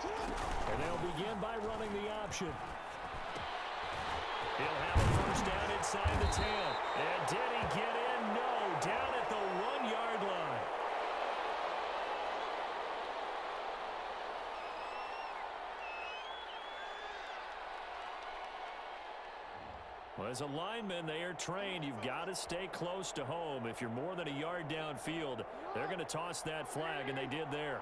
And they'll begin by running the option. He'll have a first down inside the 10. And did he get in? No, down at the 1-yard line. Well, as a lineman, they are trained. You've got to stay close to home. If you're more than a yard downfield, they're going to toss that flag, and they did there.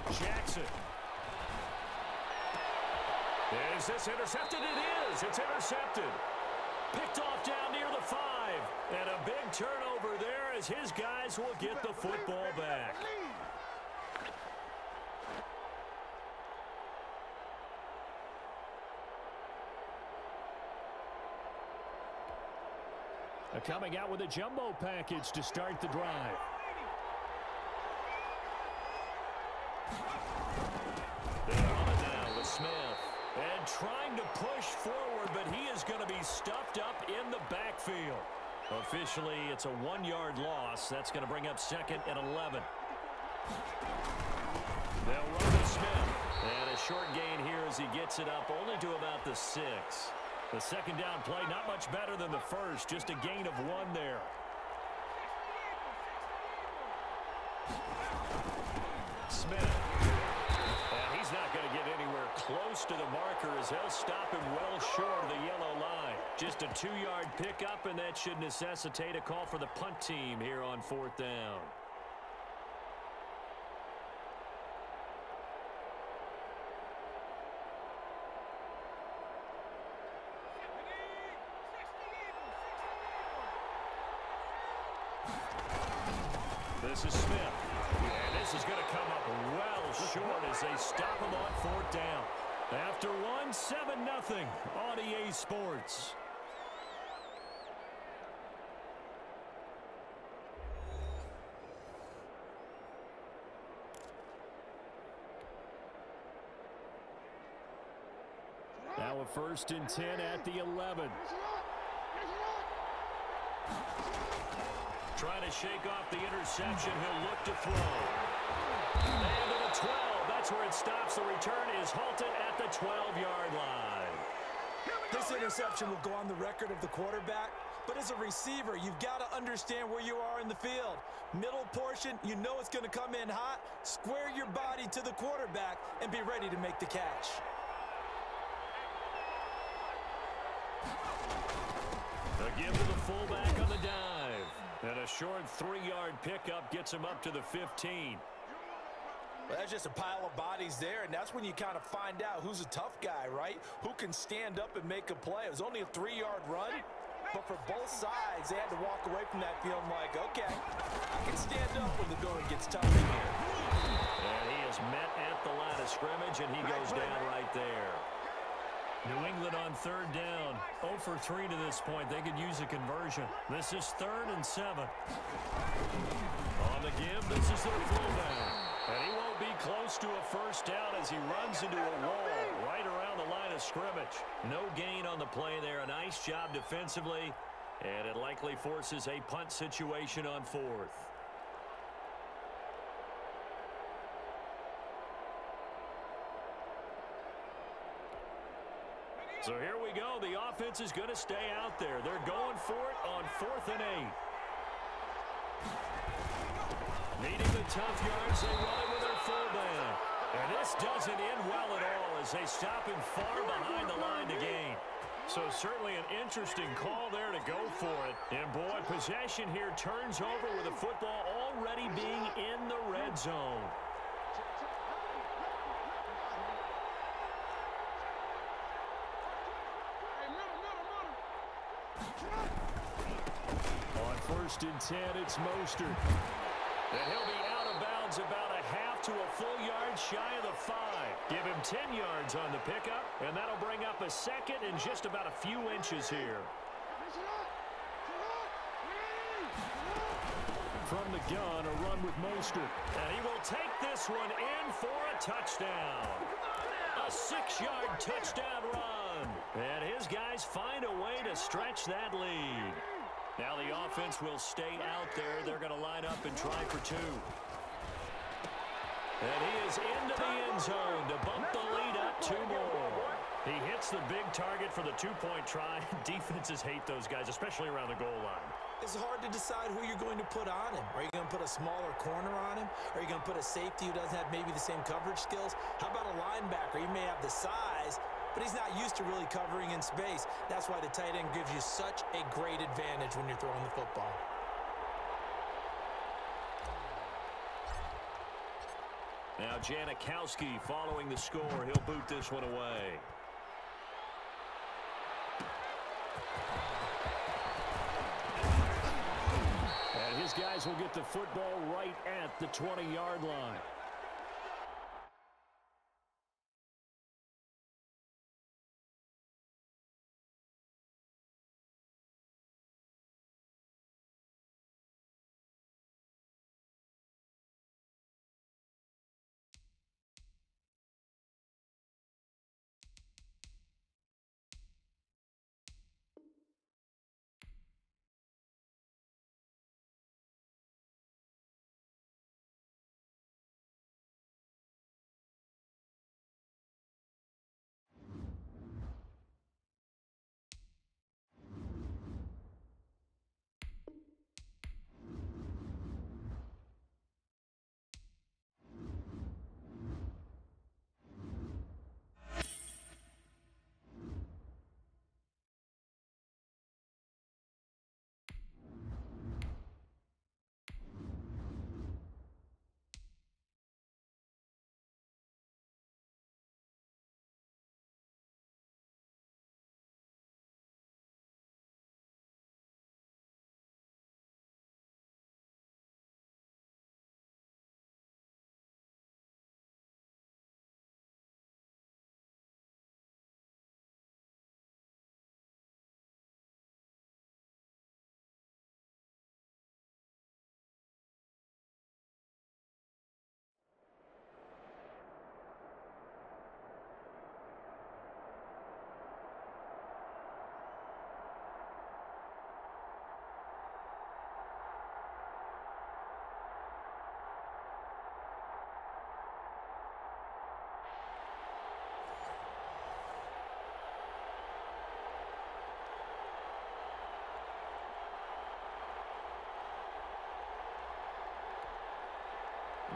Jackson. Is this intercepted? It is. It's intercepted. Picked off down near the 5. And a big turnover there as his guys will get the football back. Coming out with a jumbo package to start the drive. They're on it now with Smith. And trying to push forward, but he is going to be stuffed up in the backfield. Officially, it's a 1-yard loss. That's going to bring up 2nd and 11. They'll run to Smith. And a short gain here as he gets it up only to about the 6. The second down play, not much better than the first. Just a gain of 1 there. Smith. And he's not going to get anywhere close to the marker as he'll stop him well short of the yellow line. Just a 2-yard pickup, and that should necessitate a call for the punt team here on 4th down. This is Smith. And this is going to come up well short as they stop him on 4th down. After 1, 7-0 on EA Sports. Now a 1st and 10 at the 11. Trying to shake off the interception. He'll look to throw. And to the 12. That's where it stops. The return is halted at the 12-yard line. This interception will go on the record of the quarterback. But as a receiver, you've got to understand where you are in the field. Middle portion, you know it's going to come in hot. Square your body to the quarterback and be ready to make the catch. A give to the fullback on the dive. And a short 3-yard pickup gets him up to the 15. Well, that's just a pile of bodies there, and that's when you kind of find out who's a tough guy, right? Who can stand up and make a play. It was only a 3-yard run, but for both sides, they had to walk away from that feeling like, okay, I can stand up when the going gets tough in here. And he is met at the line of scrimmage, and he goes down right there. New England on 3rd down. 0 for 3 to this point. They could use a conversion. This is 3rd and 7. On the give, this is their fullback. And he won't be close to a first down as he runs into a wall right around the line of scrimmage. No gain on the play there. A nice job defensively. And it likely forces a punt situation on 4th. So here we go. The offense is going to stay out there. They're going for it on 4th and 8. Needing the tough yards, they run it with their fullback. And this doesn't end well at all as they stop him far behind the line to gain. So certainly an interesting call there to go for it. And boy, possession here turns over with the football already being in the red zone. On 1st and 10, it's Mostert. And he'll be out of bounds about a half to a full yard shy of the 5. Give him 10 yards on the pickup, and that'll bring up a 2nd and just about a few inches here. From the gun, a run with Mostert. And he will take this one in for a touchdown. A 6-yard touchdown run. And his guys find a way to stretch that lead. Now the offense will stay out there. They're going to line up and try for two. And he is into the end zone to bump the lead up 2 more. He hits the big target for the 2-point try. Defenses hate those guys, especially around the goal line. It's hard to decide who you're going to put on him. Are you going to put a smaller corner on him? Are you going to put a safety who doesn't have maybe the same coverage skills? How about a linebacker? He may have the size, but he's not used to really covering in space. That's why the tight end gives you such a great advantage when you're throwing the football. Now Janikowski following the score. He'll boot this one away. And his guys will get the football right at the 20-yard line.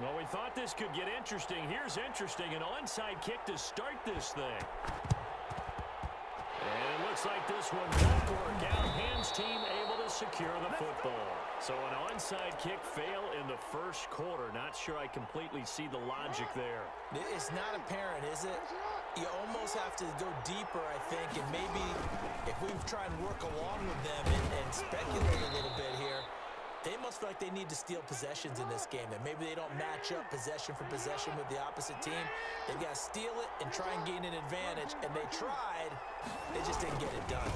Well, we thought this could get interesting. Here's interesting. An onside kick to start this thing. And it looks like this one won't work out. Hands team able to secure the football. So an onside kick fail in the first quarter. Not sure I completely see the logic there. It's not apparent, is it? You almost have to go deeper, I think, and maybe if we try and work along with them and speculate a little bit here, they must feel like they need to steal possessions in this game. That maybe they don't match up possession for possession with the opposite team. They've got to steal it and try and gain an advantage. And they tried. They just didn't get it done.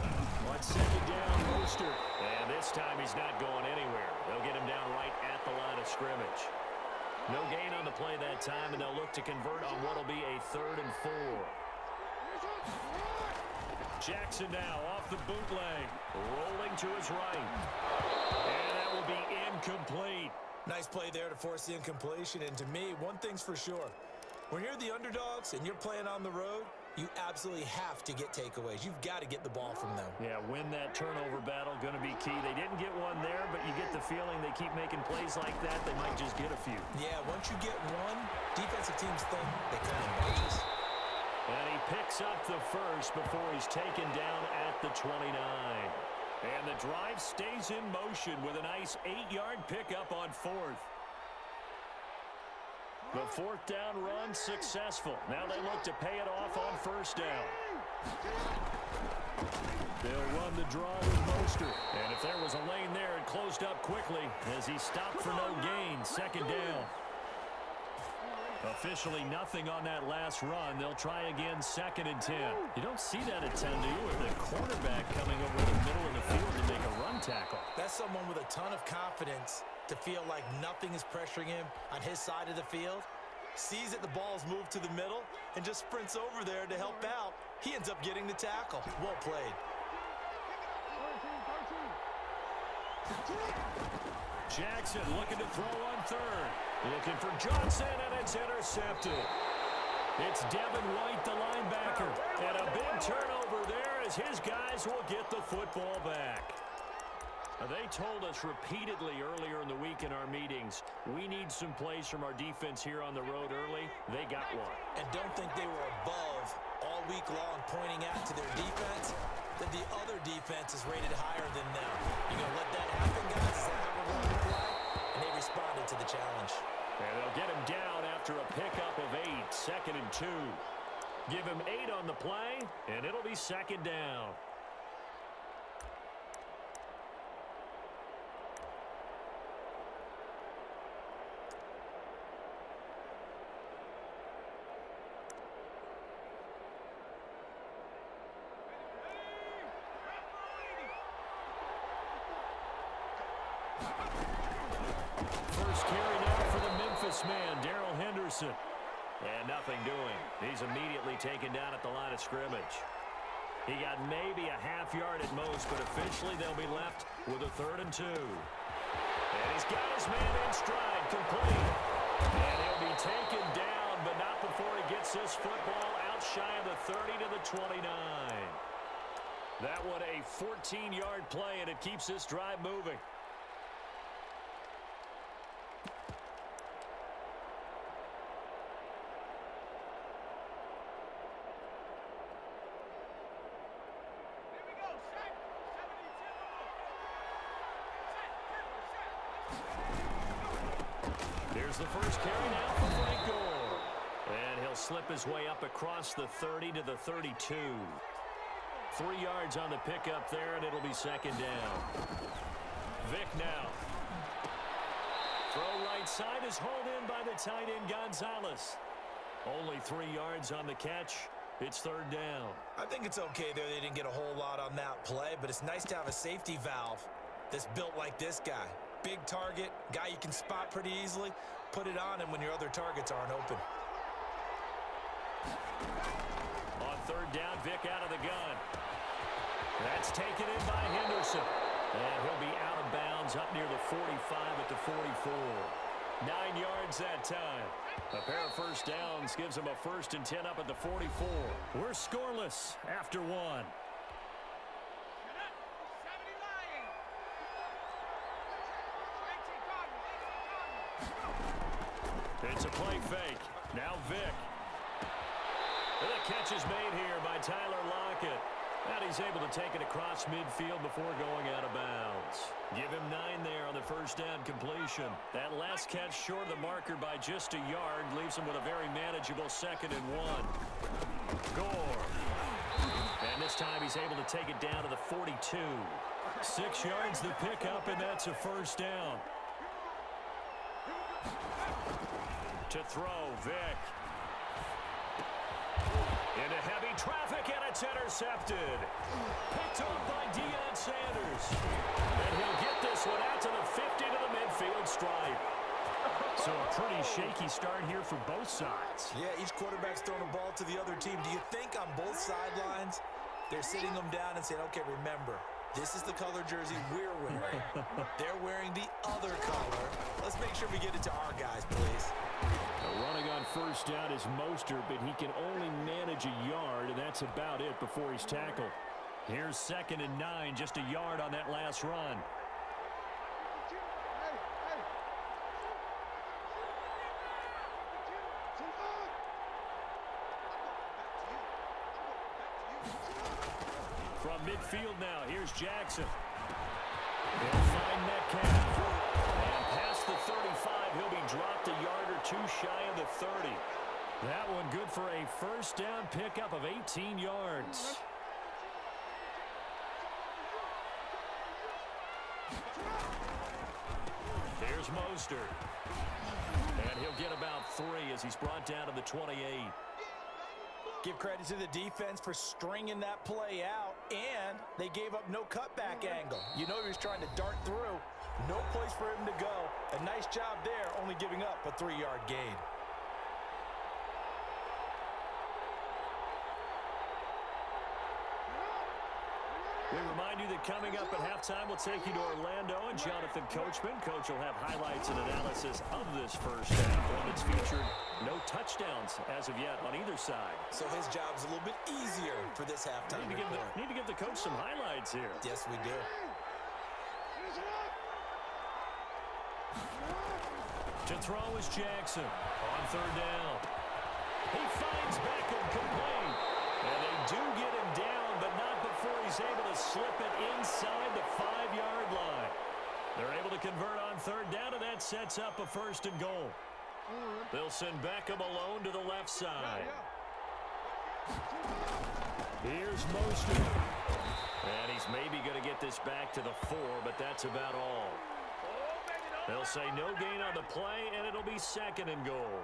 On second down, Mostert. And this time he's not going anywhere. They'll get him down right at the line of scrimmage. No gain on the play that time, and they'll look to convert on what will be a 3rd and 4. Jackson now off the bootleg. Rolling to his right. And that will be incomplete. Nice play there to force the incompletion. And to me, one thing's for sure. When you're the underdogs and you're playing on the road, you absolutely have to get takeaways. You've got to get the ball from them. Yeah, win that turnover battle, going to be key. They didn't get one there, but you get the feeling they keep making plays like that, they might just get a few. Yeah, once you get one, defensive teams think they kind of bunches. And he picks up the first before he's taken down at the 29. And the drive stays in motion with a nice 8-yard pickup on 4th. The 4th down run successful. Now they look to pay it off on 1st down. They'll run the draw with Mostert. And if there was a lane there, it closed up quickly as he stopped for no gain. 2nd down. Officially nothing on that last run. They'll try again 2nd and 10. You don't see that at 10, do you? With the quarterback coming over the middle of the field to make a run tackle. That's someone with a ton of confidence to feel like nothing is pressuring him on his side of the field. Sees that the ball's moved to the middle and just sprints over there to help out. He ends up getting the tackle. Well played. Jackson looking to throw on third. Looking for Johnson, and it's intercepted. It's Devin White, the linebacker. And a big turnover there as his guys will get the football back. They told us repeatedly earlier in the week in our meetings, we need some plays from our defense here on the road early. They got one. And don't think they were above all week long pointing out to their defense that the other defense is rated higher than them. You gonna let that happen, guys? Is that how we're going to play? And they responded to the challenge. And they'll get him down after a pickup of 8, 2nd and 2. Give him 8 on the play, and it'll be 2nd down. Man, Darrell Henderson. And nothing doing. He's immediately taken down at the line of scrimmage. He got maybe a half yard at most, but officially they'll be left with a 3rd and 2. And he's got his man in stride, complete. And he'll be taken down, but not before he gets this football out shy of the 30 to the 29. That one a 14-yard play, and it keeps this drive moving. Here's the first carry now for Frank Gore. And he'll slip his way up across the 30 to the 32. 3 yards on the pickup there, and it'll be 2nd down. Vick now. Throw right side is hauled in by the tight end Gonzalez. Only 3 yards on the catch. It's 3rd down. I think it's okay there. They didn't get a whole lot on that play, but it's nice to have a safety valve that's built like this guy. Big target, guy you can spot pretty easily. Put it on him when your other targets aren't open. On 3rd down, Vick out of the gun. That's taken in by Henderson. And he'll be out of bounds up near the 45 at the 44. 9 yards that time. A pair of first downs gives him a 1st and 10 up at the 44. We're scoreless after 1. It's a play fake. Now Vick. And the catch is made here by Tyler Lockett. And he's able to take it across midfield before going out of bounds. Give him 9 there on the first down completion. That last catch short of the marker by just a yard leaves him with a very manageable 2nd and 1. Gore. And this time he's able to take it down to the 42. 6 yards the pickup, and that's a first down. To throw, Vick. Into heavy traffic, and it's intercepted. Picked up by Deion Sanders. And he'll get this one out to the 50 to the midfield stripe. So a pretty shaky start here for both sides. Yeah, each quarterback's throwing a ball to the other team. Do you think on both sidelines they're sitting them down and saying, okay, remember, this is the color jersey we're wearing. They're wearing the other color. Let's make sure we get it to our guys, please. Running on first down is Mostert, but he can only manage a yard, and that's about it before he's tackled. Here's 2nd and 9, just a yard on that last run. From midfield now, here's Jackson. He'll find Metcalf. And past the 35, he'll be dropped a yard or 2 shy of the 30. That one good for a first down pickup of 18 yards. There's Mostert. And he'll get about 3 as he's brought down to the 28. Give credit to the defense for stringing that play out, and they gave up no cutback angle. You know he was trying to dart through. No place for him to go. A nice job there, only giving up a 3-yard gain. We remind you that coming up at halftime, we'll take you to Orlando and Jonathan Coachman. Coach will have highlights and analysis of this first half, one that's featured no touchdowns as of yet on either side. So his job's a little bit easier for this halftime report. Need to give the coach some highlights here. Yes, we do. To throw is Jackson on third down. He finds Beckham complete. And they do get him down, but not before he's able to slip it inside the 5-yard line. They're able to convert on third down, and that sets up a first and goal. They'll send Beckham alone to the left side. Here's Mostert. And he's maybe going to get this back to the 4, but that's about all. They'll say no gain on the play, and it'll be second and goal.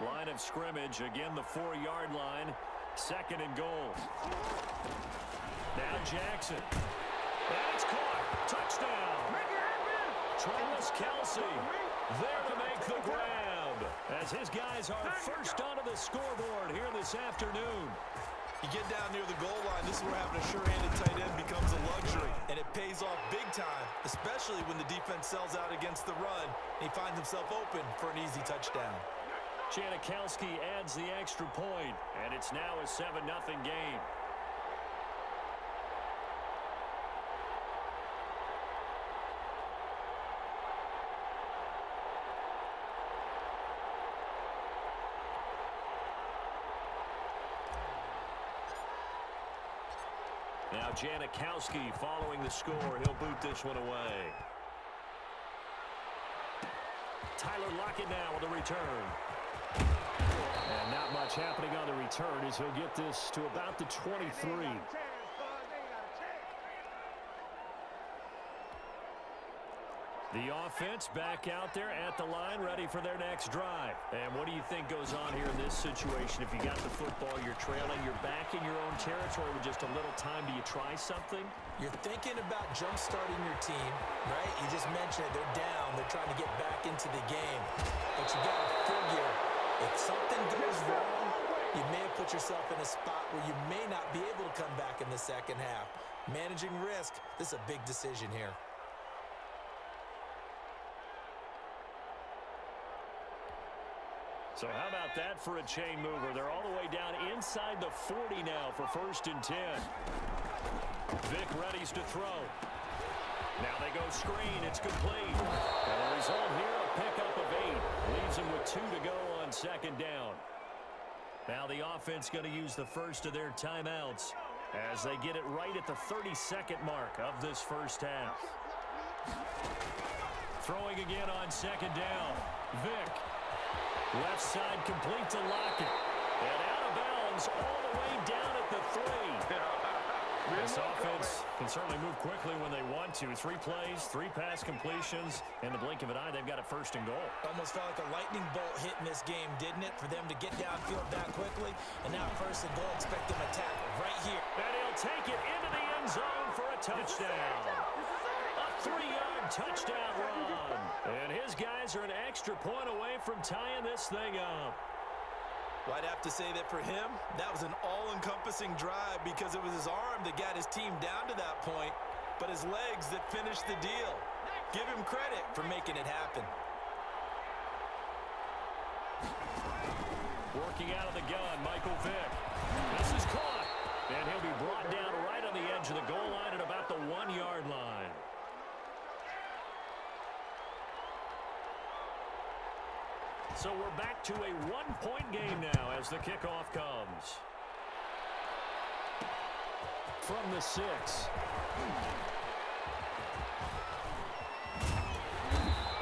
Line of scrimmage, again the 4-yard line, second and goal. Now Jackson. And it's caught. Touchdown. Travis Kelce there to make the grab as his guys are first onto the scoreboard here this afternoon. You get down near the goal line, this is where having a sure-handed tight end becomes a luxury, and it pays off big time, especially when the defense sells out against the run, and he finds himself open for an easy touchdown. Janikowski adds the extra point, and it's now a 7-0 game. Now Janikowski following the score. He'll boot this one away. Tyler Lockett now on the return. And not much happening on the return as he'll get this to about the 23. The offense back out there at the line, ready for their next drive. And what do you think goes on here in this situation? If you got the football, you're trailing, you're back in your own territory with just a little time. Do you try something? You're thinking about jump-starting your team, right? You just mentioned it. They're down. They're trying to get back into the game. But you got to figure, if something goes wrong, you may have put yourself in a spot where you may not be able to come back in the second half. Managing risk, this is a big decision here. So how about that for a chain mover? They're all the way down inside the 40 now for 1st and 10. Vick readies to throw. Now they go screen. It's complete. And the result here, a pickup of 8. Leaves them with 2 to go on 2nd down. Now the offense going to use the first of their timeouts as they get it right at the 32nd mark of this first half. Throwing again on 2nd down. Vick. Left side complete to Lockett. And out of bounds all the way down at the 3. This offense can certainly move quickly when they want to. 3 plays, 3 pass completions. In the blink of an eye, they've got a 1st and goal. Almost felt like a lightning bolt hit in this game, didn't it? For them to get downfield that quickly. And now 1st and goal, expect them to tackle right here. And he'll take it into the end zone for a touchdown. A 3-yard touchdown run. And his guys are an extra point away from tying this thing up. Well, I'd have to say that for him, that was an all-encompassing drive because it was his arm that got his team down to that point, but his legs that finished the deal. Give him credit for making it happen. Working out of the gun, Michael Vick. This is caught. And he'll be brought down right on the edge of the goal line at about the 1-yard line. So we're back to a 1-point game now as the kickoff comes. From the 6.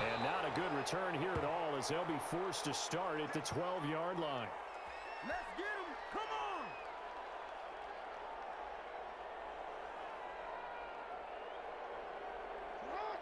And not a good return here at all as they'll be forced to start at the 12-yard line. Let's get him. Come on.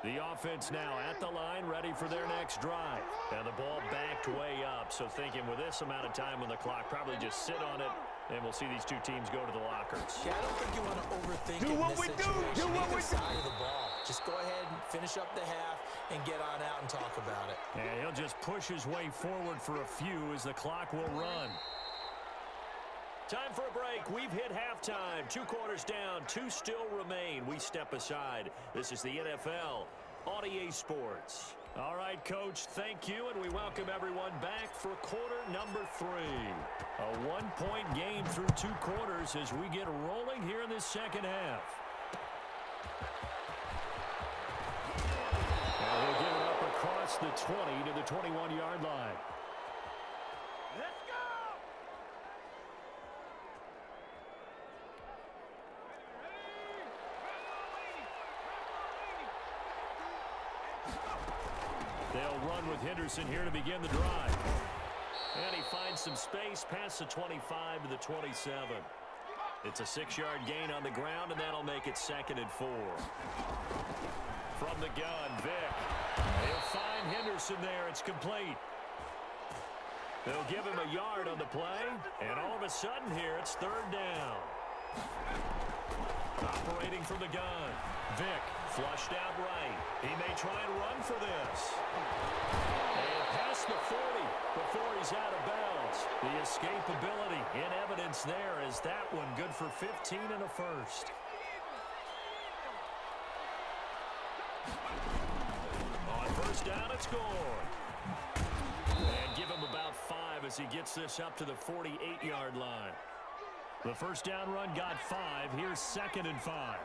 The offense now at the line, ready for their next drive. And the ball backed way up. So thinking with this amount of time on the clock, probably just sit on it, and we'll see these two teams go to the lockers. Yeah, I don't think you want to overthink it in this situation. Do what we do. Side of the ball. Just go ahead and finish up the half and get on out and talk about it. And he'll just push his way forward for a few as the clock will run. Time for a break. We've hit halftime. 2 quarters down. 2 still remain. We step aside. This is the NFL on EA Sports. All right, Coach, thank you, and we welcome everyone back for quarter number 3. A 1-point game through 2 quarters as we get rolling here in this second half. And we'll get it up across the 20 to the 21-yard line. Let's go! They'll run with Henderson here to begin the drive. And he finds some space past the 25 to the 27. It's a 6-yard gain on the ground, and that'll make it 2nd and 4. From the gun, Vick. They'll find Henderson there. It's complete. They'll give him a yard on the play, and all of a sudden here, it's 3rd down. Operating from the gun, Vick flushed out right. He may try and run for this. And past the 40 before he's out of bounds. The escapability in evidence there is that one good for 15 and a first. On 1st down, it's scored. And give him about 5 as he gets this up to the 48-yard line. The 1st down run got 5. Here's 2nd and 5.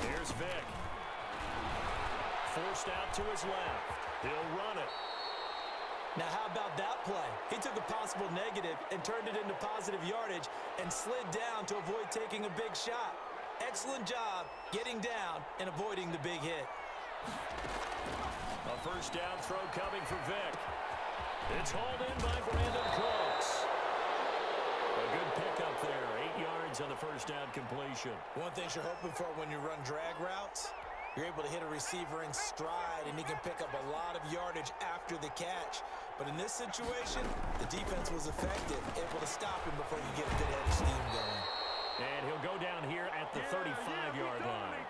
Here's Vick. Forced out to his left. He'll run it. Now, how about that play? He took a possible negative and turned it into positive yardage and slid down to avoid taking a big shot. Excellent job getting down and avoiding the big hit. A 1st down throw coming for Vick. It's hauled in by Brandon Cooks. A good pickup there. 8 yards on the 1st down completion. One thing you're hoping for when you run drag routes, you're able to hit a receiver in stride, and he can pick up a lot of yardage after the catch. But in this situation, the defense was effective, able to stop him before you get a good head of steam going. And he'll go down here at the 35-yard line.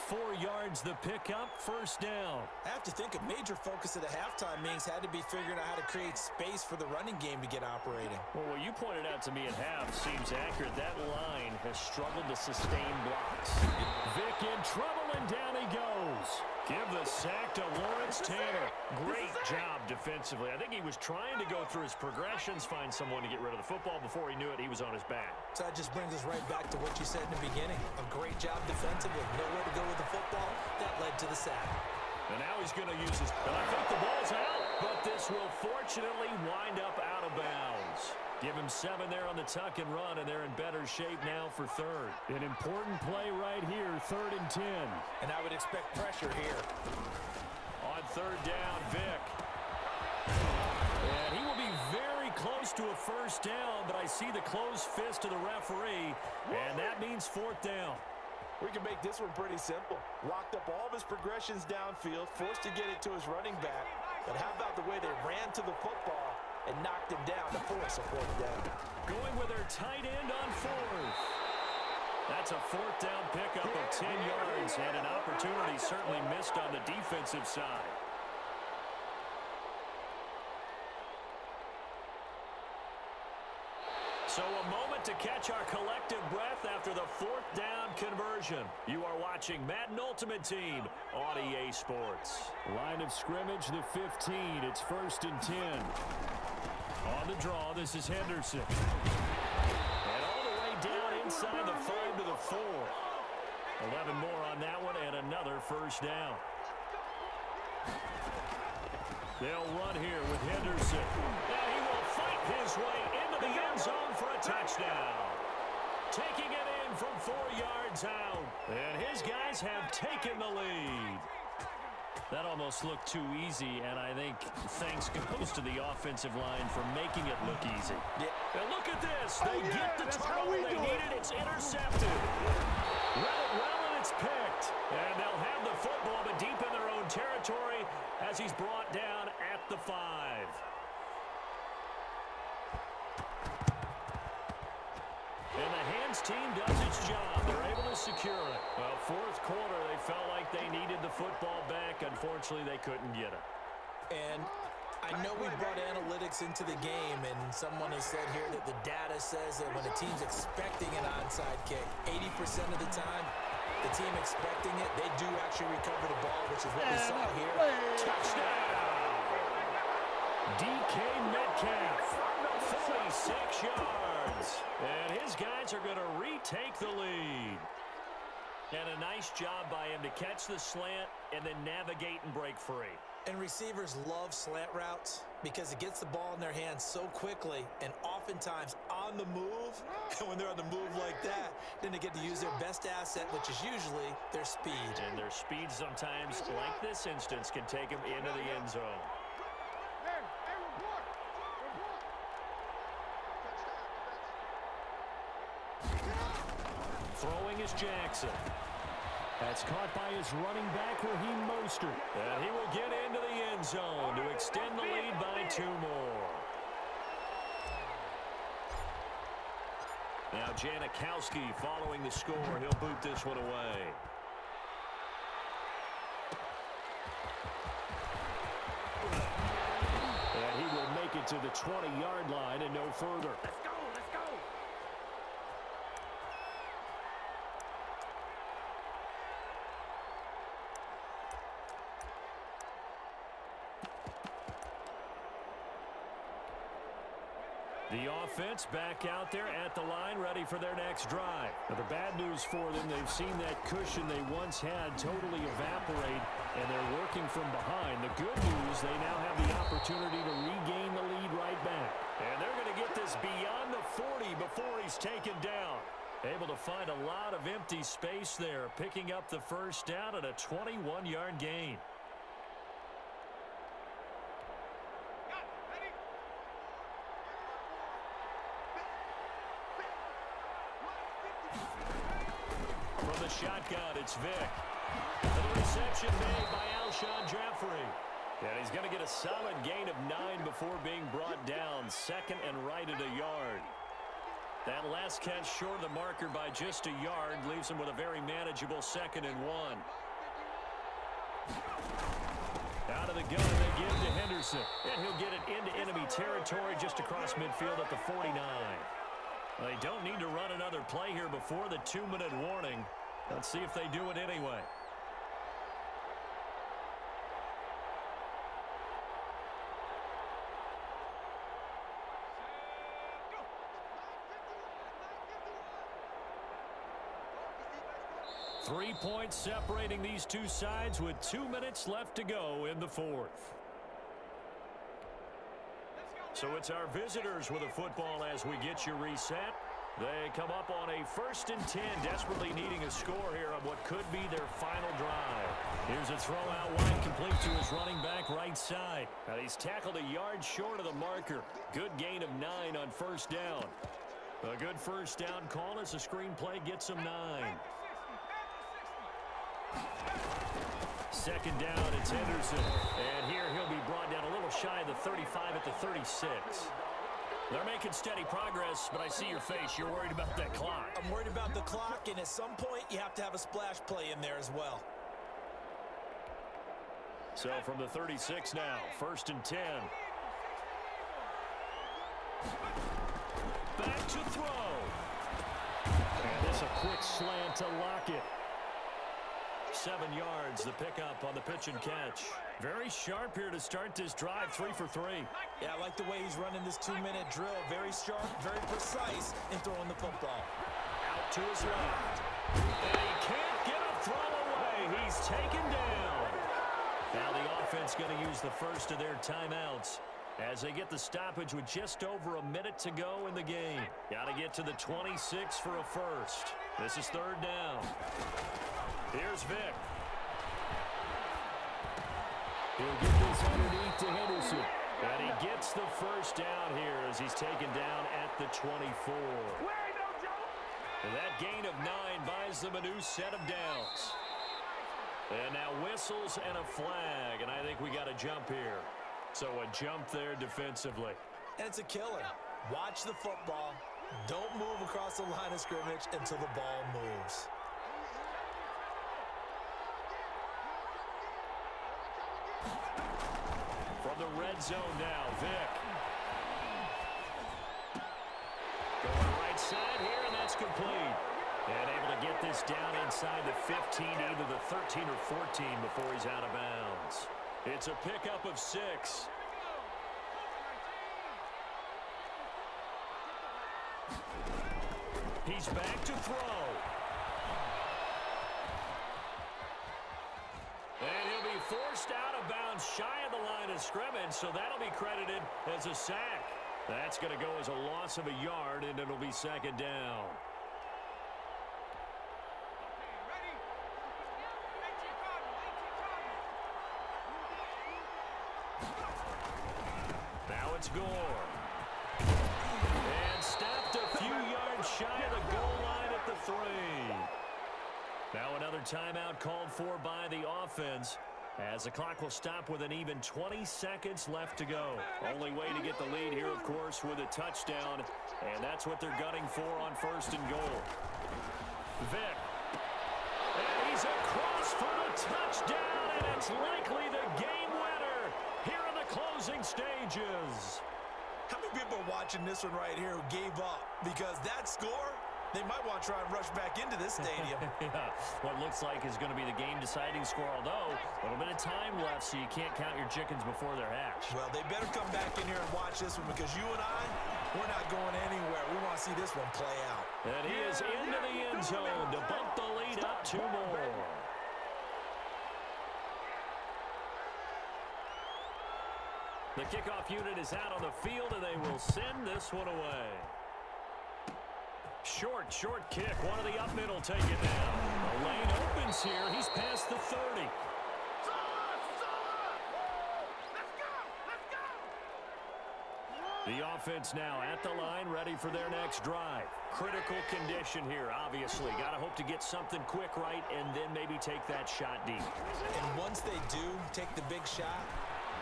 4 yards the pickup, 1st down. I have to think a major focus of the halftime meetings had to be figuring out how to create space for the running game to get operating. Well, what you pointed out to me at half seems accurate. That line has struggled to sustain blocks. Vick in trouble, and down he goes. Give the sack to Lawrence Taylor. Great job defensively. I think he was trying to go through his progressions, find someone to get rid of the football. Before he knew it, he was on his back. So that just brings us right back to what you said in the beginning. A great job defensively. Nowhere to go with the football. That led to the sack. And now he's going to use his... And I think the ball's out, but this will fortunately wind up out of bounds. Give him 7 there on the tuck and run, and they're in better shape now for 3rd. An important play right here, 3rd and 10. And I would expect pressure here. On 3rd down, Vick. And he will be very close to a 1st down, but I see the closed fist of the referee, and that means 4th down. We can make this one pretty simple. Locked up all of his progressions downfield, forced to get it to his running back. But how about the way they ran to the football and knocked him down to force a 4th down? Going with their tight end on 4th. That's a 4th down pickup of 10 yards, and an opportunity certainly missed on the defensive side. So a moment to catch our collective breath after the 4th down conversion. You are watching Madden Ultimate Team on EA Sports. Line of scrimmage, the 15. It's 1st and 10. On the draw, this is Henderson. And all the way down inside the 5 to the 4. 11 more on that one, and another 1st down. They'll run here with Henderson. Now he will fight his way into the end zone for a touchdown. Taking it in from 4 yards out. And his guys have taken the lead. That almost looked too easy, and I think thanks goes to the offensive line for making it look easy. Yeah. Now look at this. They get the turnover they needed. It's intercepted. Read it well, and it's picked. And they'll have the football, but deep in their own territory as he's brought down at the 5. And the hands team does its job. They're able to secure it. Well, 4th quarter, they felt like they needed the football back. Unfortunately, they couldn't get it. And I know we brought analytics into the game, and someone has said here that the data says that when a team's expecting an onside kick, 80% of the time, the team expecting it, they do actually recover the ball, which is what we saw here. Touchdown! DK Metcalf, 46 yards. And his guys are going to retake the lead. And a nice job by him to catch the slant and then navigate and break free. And receivers love slant routes because it gets the ball in their hands so quickly and oftentimes on the move. And when they're on the move like that, then they get to use their best asset, which is usually their speed. And their speed sometimes, like this instance, can take them into the end zone. Throwing is Jackson. That's caught by his running back, Raheem Mostert. And he will get into the end zone to extend the lead by 2 more. Now Janikowski following the score. He'll boot this one away. And he will make it to the 20-yard line and no further. Let's go, let's go. The offense back out there at the line, ready for their next drive. Now, the bad news for them, they've seen that cushion they once had totally evaporate, and they're working from behind. The good news, they now have the opportunity to regain the lead right back. And they're going to get this beyond the 40 before he's taken down. Able to find a lot of empty space there, picking up the first down at a 21-yard gain. From the shotgun, it's Vick. And the reception made by Alshon Jeffrey. And he's going to get a solid gain of 9 before being brought down. Second and right at a yard. That last catch short of the marker by just a yard leaves him with a very manageable 2nd and 1. Out of the gun, they give to Henderson. And he'll get it into enemy territory just across midfield at the 49. Well, they don't need to run another play here before the 2-minute warning. Let's see if they do it anyway. Three points separating these two sides with 2 minutes left to go in the 4th. So it's our visitors with the football as we get you reset. They come up on a 1st and 10, desperately needing a score here on what could be their final drive. Here's a throw out wide, complete to his running back right side. Now he's tackled a yard short of the marker. Good gain of 9 on 1st down. A good 1st down call as the screenplay gets him 9. 2nd down, it's Henderson. And here he'll be brought down a little shy of the 35 at the 36. They're making steady progress, but I see your face. You're worried about that clock. I'm worried about the clock, and at some point, you have to have a splash play in there as well. So from the 36 now, 1st and 10. Back to throw. And this a quick slant to Lockett. 7 yards, the pickup on the pitch and catch. Very sharp here to start this drive, 3 for 3. Yeah, I like the way he's running this 2-minute drill. Very sharp, very precise in throwing the football. Out to his left. And he can't get a throw away. He's taken down. Now the offense going to use the first of their timeouts as they get the stoppage with just over a minute to go in the game. Got to get to the 26 for a first. This is 3rd down. Here's Vick. He'll get this underneath to Henderson. And he gets the first down here as he's taken down at the 24. And that gain of 9 buys them a new set of downs. And now whistles and a flag. And I think we got a jump here. So a jump there defensively. And it's a killer. Watch the football. Don't move across the line of scrimmage until the ball moves. From the red zone now. Vick. Going right side here, and that's complete. And able to get this down inside the 15, either the 13 or 14 before he's out of bounds. It's a pickup of 6. He's back to throw. And he'll be forced out of bounds shy of the line of scrimmage, so that'll be credited as a sack. That's going to go as a loss of a yard, and it'll be second down. Now it's Gore. And stopped a few yards shy of the goal line at the 3. Now another timeout called for by the offense, as the clock will stop with an even 20 seconds left to go. Only way to get the lead here, of course, with a touchdown, and that's what they're gunning for on 1st and goal. Vick. And he's across for the touchdown, and it's likely the game winner here in the closing stages. How many people are watching this one right here who gave up? Because that score, they might want to try and rush back into this stadium. Yeah, what looks like is going to be the game-deciding score, although a little bit of time left, so you can't count your chickens before they're hatched. Well, they better come back in here and watch this one, because you and I, we're not going anywhere. We want to see this one play out. And he is into the end zone to bump the lead up 2 more. The kickoff unit is out on the field, and they will send this one away. Short kick. One of the up middle take it down. The lane opens here. He's past the 30. The offense now at the line, ready for their next drive. Critical condition here, obviously. Got to hope to get something quick right and then maybe take that shot deep. And once they do take the big shot,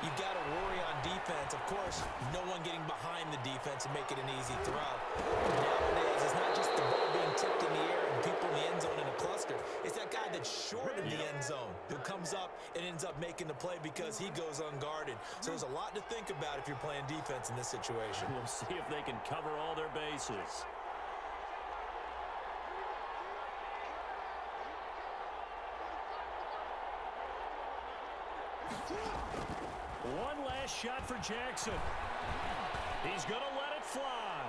you've got to worry on defense. Of course, no one getting behind the defense and make it an easy throw. Nowadays, it's not just the ball being tipped in the air and people in the end zone in a cluster. It's that guy that's short of the end zone who comes up and ends up making the play because he goes unguarded. So there's a lot to think about if you're playing defense in this situation. We'll see if they can cover all their bases. One last shot for Jackson. He's going to let it fly.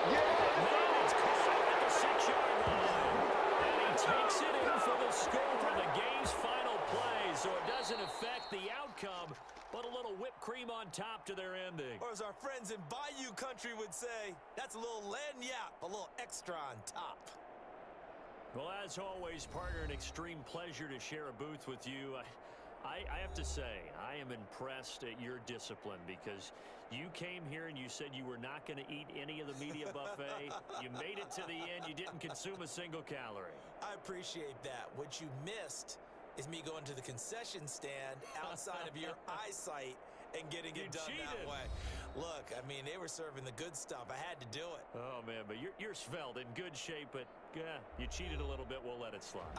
And it's caught at the 6-yard line. And he takes it in for the score in the game's final play. So it doesn't affect the outcome, but a little whipped cream on top to their ending. Or as our friends in Bayou Country would say, that's a little lagniappe, a little extra on top. Well, as always, partner, an extreme pleasure to share a booth with you. I have to say, I am impressed at your discipline, because you came here and you said you were not going to eat any of the media buffet. You made it to the end. You didn't consume a single calorie. I appreciate that. What you missed is me going to the concession stand outside of your eyesight and getting it done that way. Look, I mean, they were serving the good stuff. I had to do it. Oh, man, but you're svelte, in good shape, but yeah, you cheated a little bit. We'll let it slide.